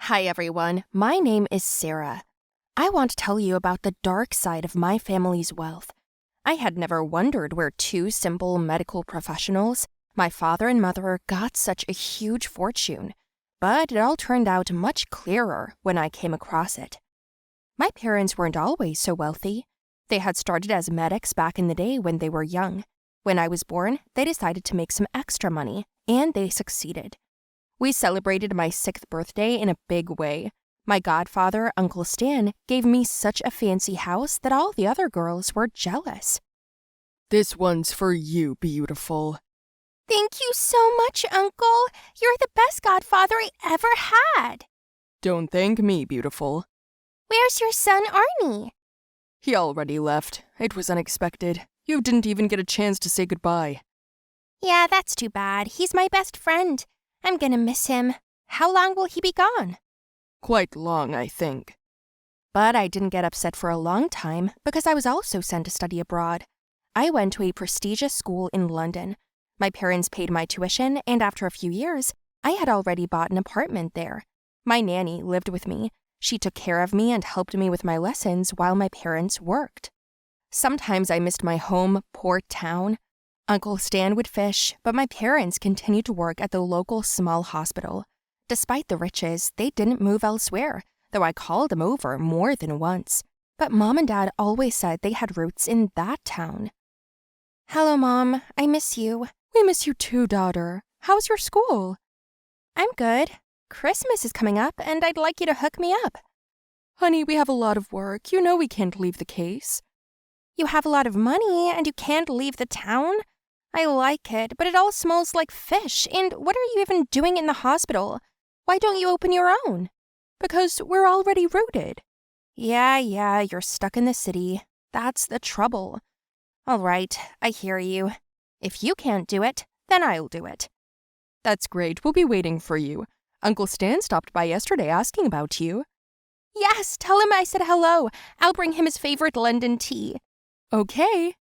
Hi everyone, my name is Sarah. I want to tell you about the dark side of my family's wealth. I had never wondered where two simple medical professionals, my father and mother, got such a huge fortune, but it all turned out much clearer when I came across it. My parents weren't always so wealthy. They had started as medics back in the day when they were young. When I was born, they decided to make some extra money, and they succeeded. We celebrated my 6th birthday in a big way. My godfather, Uncle Stan, gave me such a fancy house that all the other girls were jealous. This one's for you, beautiful. Thank you so much, Uncle. You're the best godfather I ever had. Don't thank me, beautiful. Where's your son, Arnie? He already left. It was unexpected. You didn't even get a chance to say goodbye. Yeah, that's too bad. He's my best friend. I'm gonna miss him. How long will he be gone? Quite long, I think. But I didn't get upset for a long time because I was also sent to study abroad. I went to a prestigious school in London. My parents paid my tuition, and after a few years, I had already bought an apartment there. My nanny lived with me. She took care of me and helped me with my lessons while my parents worked. Sometimes I missed my home, port town. Uncle Stan would fish, but my parents continued to work at the local small hospital. Despite the riches, they didn't move elsewhere, though I called them over more than once. But Mom and Dad always said they had roots in that town. Hello, Mom. I miss you. We miss you too, daughter. How's your school? I'm good. Christmas is coming up, and I'd like you to hook me up. Honey, we have a lot of work. You know we can't leave the case. You have a lot of money, and you can't leave the town? I like it, but it all smells like fish, and what are you even doing in the hospital? Why don't you open your own? Because we're already rooted. Yeah, you're stuck in the city. That's the trouble. All right, I hear you. If you can't do it, then I'll do it. That's great. We'll be waiting for you. Uncle Stan stopped by yesterday asking about you. Yes, tell him I said hello. I'll bring him his favorite London tea. Okay.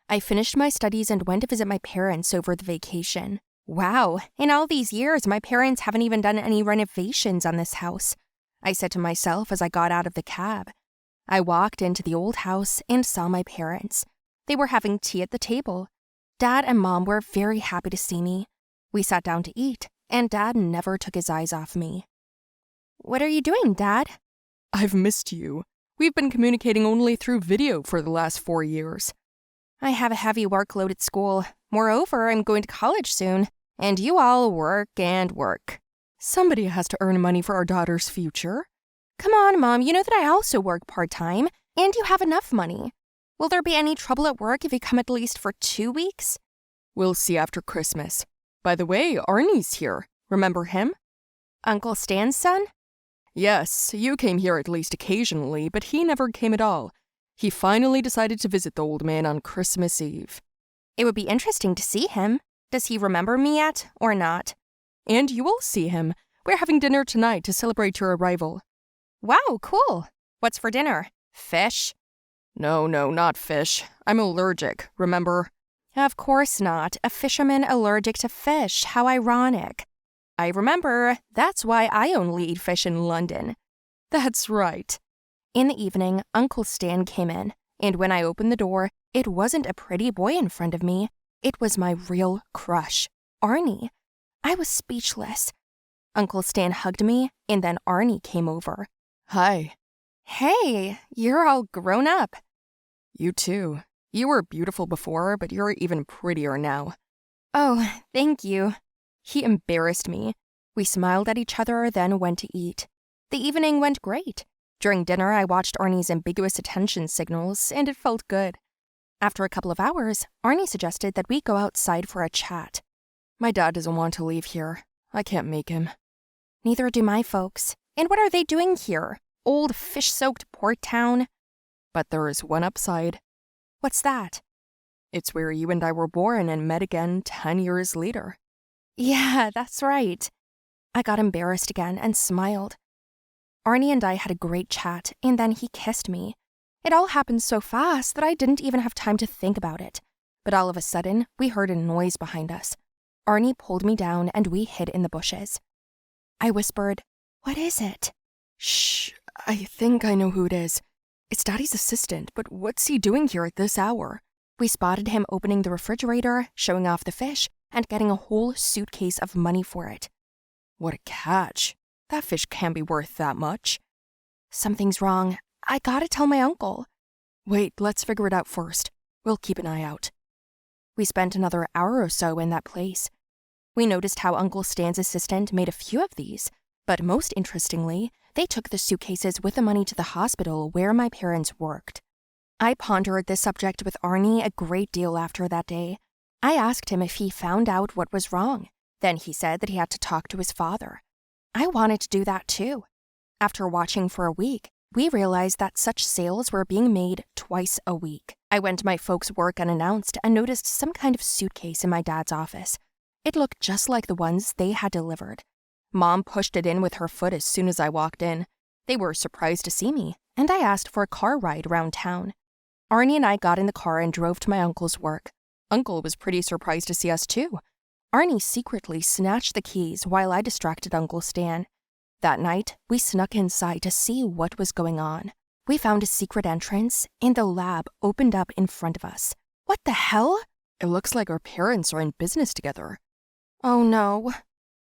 I finished my studies and went to visit my parents over the vacation. Wow, in all these years, my parents haven't even done any renovations on this house. I said to myself as I got out of the cab. I walked into the old house and saw my parents. They were having tea at the table. Dad and Mom were very happy to see me. We sat down to eat, and Dad never took his eyes off me. What are you doing, Dad? I've missed you. We've been communicating only through video for the last 4 years. I have a heavy workload at school. Moreover, I'm going to college soon, and you all work and work. Somebody has to earn money for our daughter's future. Come on, Mom, you know that I also work part-time, and you have enough money. Will there be any trouble at work if you come at least for 2 weeks? We'll see after Christmas. By the way, Arnie's here. Remember him? Uncle Stan's son? Yes, you came here at least occasionally, but he never came at all. He finally decided to visit the old man on Christmas Eve. It would be interesting to see him. Does he remember me yet, or not? And you will see him. We're having dinner tonight to celebrate your arrival. Wow, cool. What's for dinner? Fish? No, not fish. I'm allergic, remember? Of course not. A fisherman allergic to fish. How ironic. I remember. That's why I only eat fish in London. That's right. In the evening, Uncle Stan came in, and when I opened the door, it wasn't a pretty boy in front of me. It was my real crush, Arnie. I was speechless. Uncle Stan hugged me, and then Arnie came over. Hi. Hey, you're all grown up. You too. You were beautiful before, but you're even prettier now. Oh, thank you. He embarrassed me. We smiled at each other, then went to eat. The evening went great. During dinner, I watched Arnie's ambiguous attention signals, and it felt good. After a couple of hours, Arnie suggested that we go outside for a chat. My dad doesn't want to leave here. I can't make him. Neither do my folks. And what are they doing here? Old fish-soaked port town? But there is one upside. What's that? It's where you and I were born and met again 10 years later. Yeah, that's right. I got embarrassed again and smiled. Arnie and I had a great chat, and then he kissed me. It all happened so fast that I didn't even have time to think about it. But all of a sudden, we heard a noise behind us. Arnie pulled me down, and we hid in the bushes. I whispered, "What is it?" Shh, I think I know who it is. It's Daddy's assistant, but what's he doing here at this hour? We spotted him opening the refrigerator, showing off the fish, and getting a whole suitcase of money for it. What a catch. That fish can't be worth that much. Something's wrong. I gotta tell my uncle. Wait, let's figure it out first. We'll keep an eye out. We spent another hour or so in that place. We noticed how Uncle Stan's assistant made a few of these, but most interestingly, they took the suitcases with the money to the hospital where my parents worked. I pondered this subject with Arnie a great deal after that day. I asked him if he found out what was wrong. Then he said that he had to talk to his father. I wanted to do that too. After watching for a week, we realized that such sales were being made twice a week. I went to my folks' work unannounced and noticed some kind of suitcase in my dad's office. It looked just like the ones they had delivered. Mom pushed it in with her foot as soon as I walked in. They were surprised to see me, and I asked for a car ride around town. Arnie and I got in the car and drove to my uncle's work. Uncle was pretty surprised to see us too. Arnie secretly snatched the keys while I distracted Uncle Stan. That night, we snuck inside to see what was going on. We found a secret entrance, and the lab opened up in front of us. What the hell? It looks like our parents are in business together. Oh no.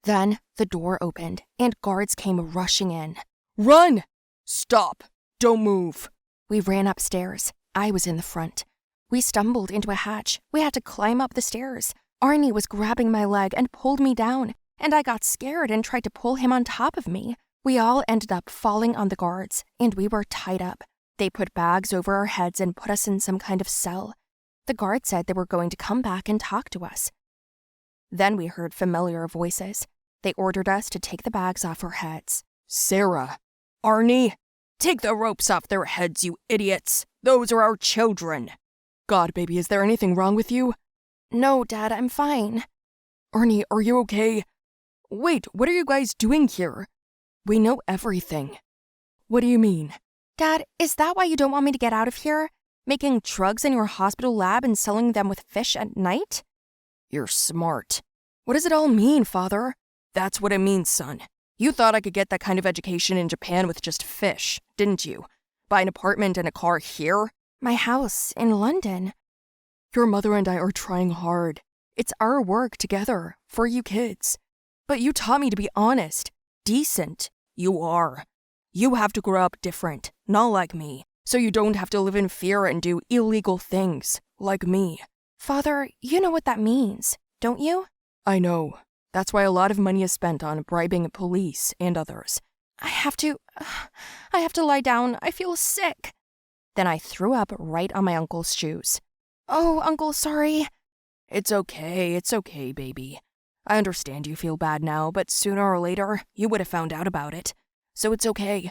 Then the door opened, and guards came rushing in. Run! Stop! Don't move! We ran upstairs. I was in the front. We stumbled into a hatch. We had to climb up the stairs. Arnie was grabbing my leg and pulled me down, and I got scared and tried to pull him on top of me. We all ended up falling on the guards, and we were tied up. They put bags over our heads and put us in some kind of cell. The guard said they were going to come back and talk to us. Then we heard familiar voices. They ordered us to take the bags off our heads. Sarah! Arnie! Take the ropes off their heads, you idiots! Those are our children! God, baby, is there anything wrong with you? No, Dad, I'm fine. Arnie, are you okay? Wait, what are you guys doing here? We know everything. What do you mean? Dad, is that why you don't want me to get out of here? Making drugs in your hospital lab and selling them with fish at night? You're smart. What does it all mean, Father? That's what it means, son. You thought I could get that kind of education in Japan with just fish, didn't you? Buy an apartment and a car here? My house in London. Your mother and I are trying hard. It's our work together, for you kids. But you taught me to be honest, decent. You are. You have to grow up different, not like me, so you don't have to live in fear and do illegal things, like me. Father, you know what that means, don't you? I know. That's why a lot of money is spent on bribing police and others. I have to lie down. I feel sick. Then I threw up right on my uncle's shoes. Oh, Uncle, sorry. It's okay, baby. I understand you feel bad now, but sooner or later, you would have found out about it. So it's okay.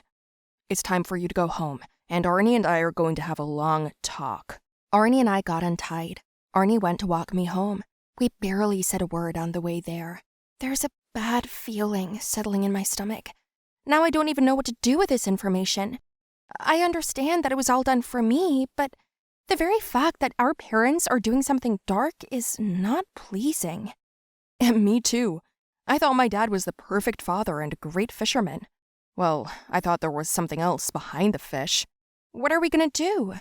It's time for you to go home, and Arnie and I are going to have a long talk. Arnie and I got untied. Arnie went to walk me home. We barely said a word on the way there. There's a bad feeling settling in my stomach. Now I don't even know what to do with this information. I understand that it was all done for me, but the very fact that our parents are doing something dark is not pleasing. And me too. I thought my dad was the perfect father and a great fisherman. Well, I thought there was something else behind the fish. What are we gonna do?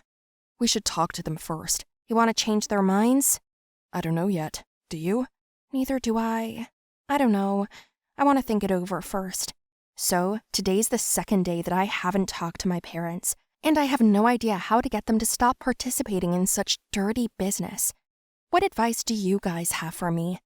We should talk to them first. You want to change their minds? I don't know yet. Do you? Neither do I. I don't know. I want to think it over first. So, today's the second day that I haven't talked to my parents, and I have no idea how to get them to stop participating in such dirty business. What advice do you guys have for me?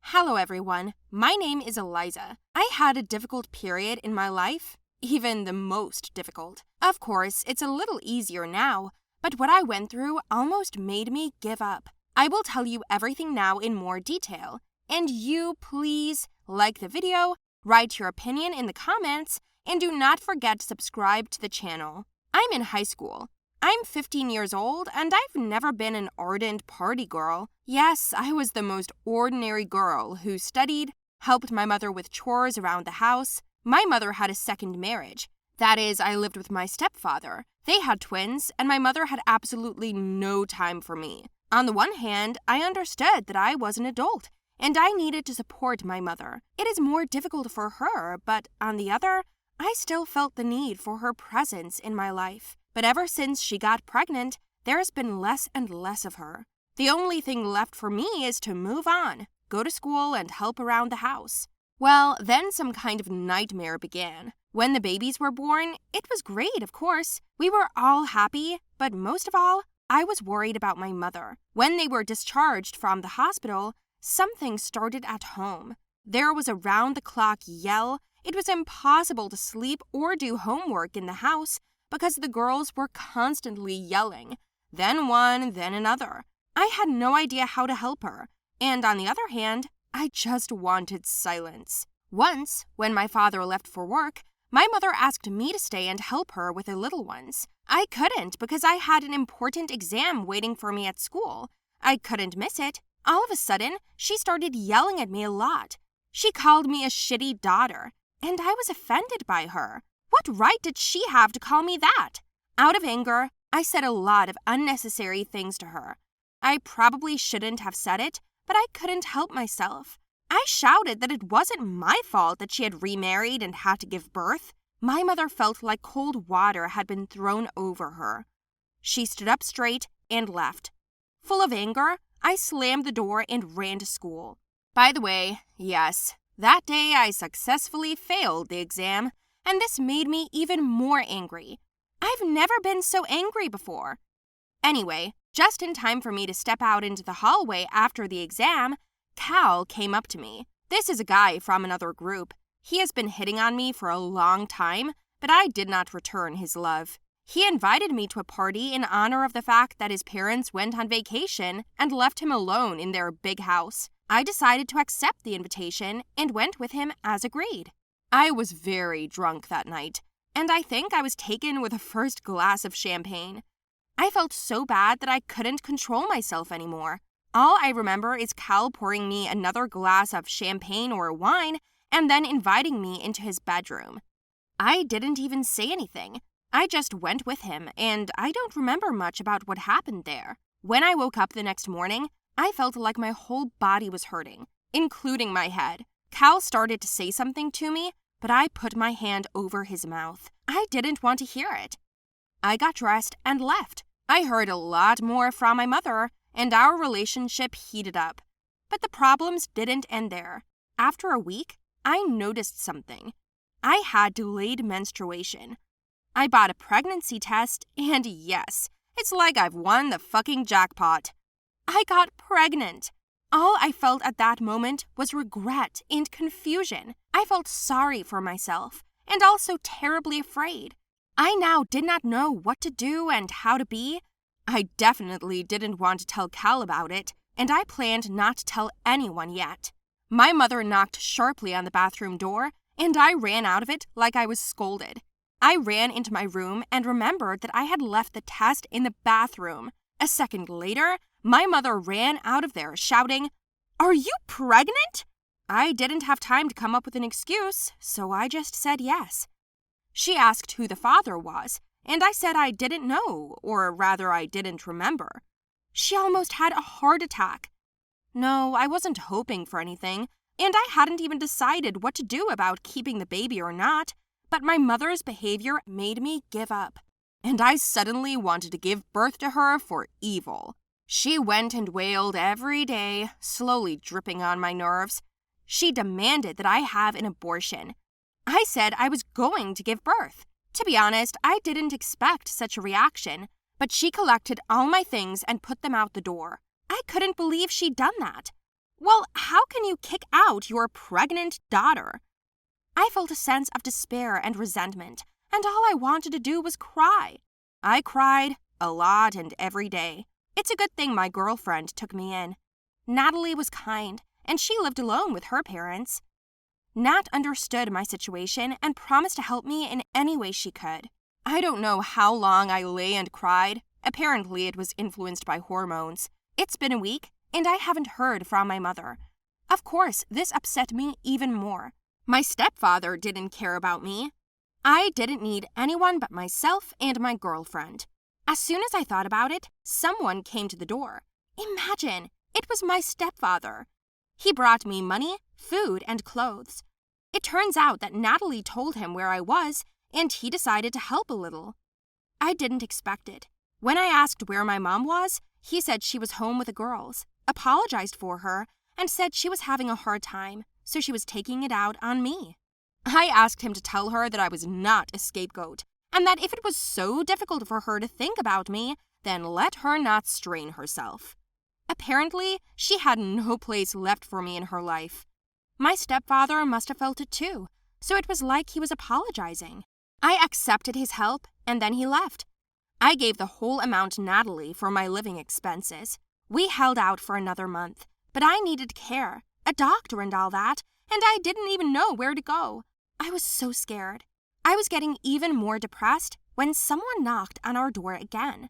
Hello, everyone. My name is Eliza. I had a difficult period in my life, even the most difficult. Of course, it's a little easier now, but what I went through almost made me give up. I will tell you everything now in more detail. And you, please, like the video, write your opinion in the comments, and do not forget to subscribe to the channel. I'm in high school. I'm 15 years old, and I've never been an ardent party girl. Yes, I was the most ordinary girl who studied, helped my mother with chores around the house. My mother had a second marriage. That is, I lived with my stepfather. They had twins, and my mother had absolutely no time for me. On the one hand, I understood that I was an adult, and I needed to support my mother. It is more difficult for her, but on the other, I still felt the need for her presence in my life. But ever since she got pregnant, there's been less and less of her. The only thing left for me is to move on, go to school, and help around the house. Well, then some kind of nightmare began. When the babies were born, it was great, of course. We were all happy, but most of all, I was worried about my mother. When they were discharged from the hospital, something started at home. There was a round-the-clock yell. It was impossible to sleep or do homework in the house because the girls were constantly yelling. Then one, then another. I had no idea how to help her. And on the other hand, I just wanted silence. Once, when my father left for work, my mother asked me to stay and help her with the little ones. I couldn't because I had an important exam waiting for me at school. I couldn't miss it. All of a sudden, she started yelling at me a lot. She called me a shitty daughter, and I was offended by her. What right did she have to call me that? Out of anger, I said a lot of unnecessary things to her. I probably shouldn't have said it, but I couldn't help myself. I shouted that it wasn't my fault that she had remarried and had to give birth. My mother felt like cold water had been thrown over her. She stood up straight and left. Full of anger, I slammed the door and ran to school. By the way, yes, that day I successfully failed the exam, and this made me even more angry. I've never been so angry before. Anyway, just in time for me to step out into the hallway after the exam, Cal came up to me. This is a guy from another group. He has been hitting on me for a long time, but I did not return his love. He invited me to a party in honor of the fact that his parents went on vacation and left him alone in their big house. I decided to accept the invitation and went with him as agreed. I was very drunk that night, and I think I was taken with a first glass of champagne. I felt so bad that I couldn't control myself anymore. All I remember is Cal pouring me another glass of champagne or wine and then inviting me into his bedroom. I didn't even say anything. I just went with him, and I don't remember much about what happened there. When I woke up the next morning, I felt like my whole body was hurting, including my head. Cal started to say something to me, but I put my hand over his mouth. I didn't want to hear it. I got dressed and left. I heard a lot more from my mother, and our relationship heated up. But the problems didn't end there. After a week, I noticed something. I had delayed menstruation. I bought a pregnancy test, and yes, it's like I've won the fucking jackpot. I got pregnant. All I felt at that moment was regret and confusion. I felt sorry for myself, and also terribly afraid. I now did not know what to do and how to be. I definitely didn't want to tell Cal about it, and I planned not to tell anyone yet. My mother knocked sharply on the bathroom door, and I ran out of it like I was scolded. I ran into my room and remembered that I had left the test in the bathroom. A second later, my mother ran out of there shouting, "Are you pregnant?" I didn't have time to come up with an excuse, so I just said yes. She asked who the father was, and I said I didn't know, or rather I didn't remember. She almost had a heart attack. No, I wasn't hoping for anything, and I hadn't even decided what to do about keeping the baby or not, but my mother's behavior made me give up, and I suddenly wanted to give birth to her for evil. She went and wailed every day, slowly dripping on my nerves. She demanded that I have an abortion. I said I was going to give birth. To be honest, I didn't expect such a reaction, but she collected all my things and put them out the door. I couldn't believe she'd done that. Well, how can you kick out your pregnant daughter? I felt a sense of despair and resentment, and all I wanted to do was cry. I cried a lot and every day. It's a good thing my girlfriend took me in. Natalie was kind, and she lived alone with her parents. Nat understood my situation and promised to help me in any way she could. I don't know how long I lay and cried. Apparently it was influenced by hormones. It's been a week, and I haven't heard from my mother. Of course, this upset me even more. My stepfather didn't care about me. I didn't need anyone but myself and my girlfriend. As soon as I thought about it, someone came to the door. Imagine, it was my stepfather. He brought me money, food, and clothes. It turns out that Natalie told him where I was, and he decided to help a little. I didn't expect it. When I asked where my mom was, he said she was home with the girls, apologized for her, and said she was having a hard time, so she was taking it out on me. I asked him to tell her that I was not a scapegoat, and that if it was so difficult for her to think about me, then let her not strain herself. Apparently, she had no place left for me in her life. My stepfather must have felt it too, so it was like he was apologizing. I accepted his help, and then he left. I gave the whole amount to Natalie for my living expenses. We held out for another month, but I needed care, a doctor and all that, and I didn't even know where to go. I was so scared. I was getting even more depressed when someone knocked on our door again.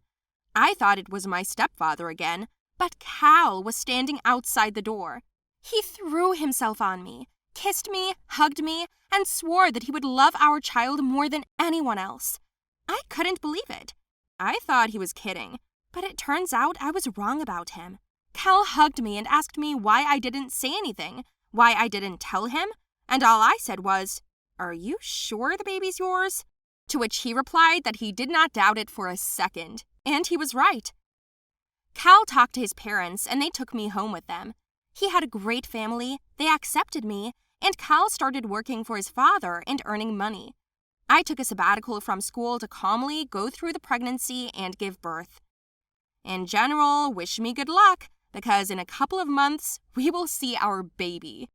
I thought it was my stepfather again, but Cal was standing outside the door. He threw himself on me, kissed me, hugged me, and swore that he would love our child more than anyone else. I couldn't believe it. I thought he was kidding, but it turns out I was wrong about him. Cal hugged me and asked me why I didn't say anything, why I didn't tell him, and all I said was, "Are you sure the baby's yours?" To which he replied that he did not doubt it for a second, and he was right. Cal talked to his parents, and they took me home with them. He had a great family, they accepted me, and Cal started working for his father and earning money. I took a sabbatical from school to calmly go through the pregnancy and give birth. In general, wish me good luck, because in a couple of months, we will see our baby.